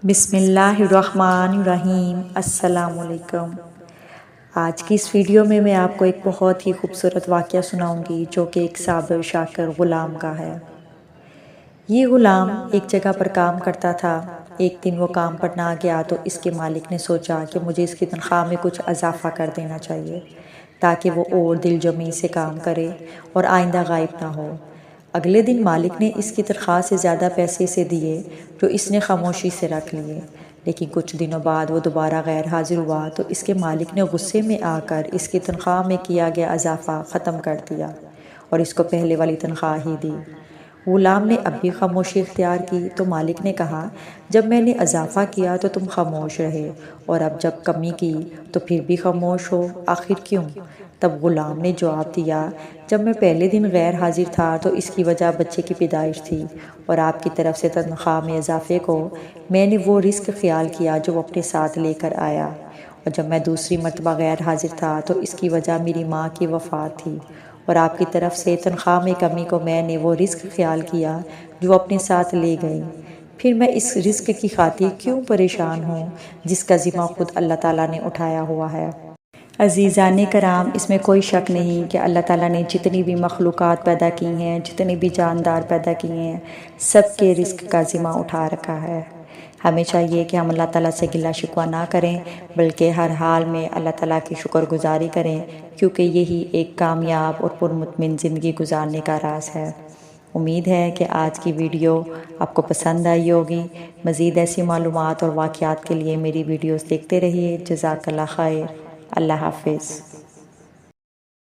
بسم اللہ الرحمن الرحیم۔ السلام علیکم۔ آج کی اس ویڈیو میں آپ کو ایک بہت ہی خوبصورت واقعہ سناؤں گی جو کہ ایک صابر شاکر غلام کا ہے۔ یہ غلام ایک جگہ پر کام کرتا تھا۔ ایک دن وہ کام پر نہ گیا تو اس کے مالک نے سوچا کہ مجھے اس کی تنخواہ میں کچھ اضافہ کر دینا چاہیے تاکہ وہ اور دل جمی سے کام کرے اور آئندہ غائب نہ ہو۔ اگلے دن مالک نے اس کی تنخواہ سے زیادہ پیسے اسے دیے جو اس نے خاموشی سے رکھ لیے، لیکن کچھ دنوں بعد وہ دوبارہ غیر حاضر ہوا تو اس کے مالک نے غصے میں آ کر اس کی تنخواہ میں کیا گیا اضافہ ختم کر دیا اور اس کو پہلے والی تنخواہ ہی دی۔ غلام نے اب بھی خاموشی اختیار کی تو مالک نے کہا، جب میں نے اضافہ کیا تو تم خاموش رہے اور اب جب کمی کی تو پھر بھی خاموش ہو، آخر کیوں؟ تب غلام نے جواب دیا، جب میں پہلے دن غیر حاضر تھا تو اس کی وجہ بچے کی پیدائش تھی اور آپ کی طرف سے تنخواہ میں اضافے کو میں نے وہ رزق خیال کیا جو وہ اپنے ساتھ لے کر آیا، اور جب میں دوسری مرتبہ غیر حاضر تھا تو اس کی وجہ میری ماں کی وفات تھی اور آپ کی طرف سے تنخواہ میں کمی کو میں نے وہ رزق خیال کیا جو وہ اپنے ساتھ لے گئی۔ پھر میں اس رزق کی خاطر کیوں پریشان ہوں جس کا ذمہ خود اللہ تعالیٰ نے اٹھایا ہوا ہے۔ عزیزان کرام، اس میں کوئی شک نہیں کہ اللہ تعالیٰ نے جتنی بھی مخلوقات پیدا کی ہیں، جتنے بھی جاندار پیدا کیے ہیں، سب کے رزق کا ذمہ اٹھا رکھا ہے۔ ہمیں چاہیے کہ ہم اللہ تعالیٰ سے گلہ شکوہ نہ کریں بلکہ ہر حال میں اللہ تعالیٰ کی شکر گزاری کریں، کیونکہ یہی ایک کامیاب اور پرمطمئن زندگی گزارنے کا راز ہے۔ امید ہے کہ آج کی ویڈیو آپ کو پسند آئی ہوگی۔ مزید ایسی معلومات اور واقعات کے لیے میری ویڈیوز دیکھتے رہیے۔ جزاک اللہ خیر۔ اللہ حافظ۔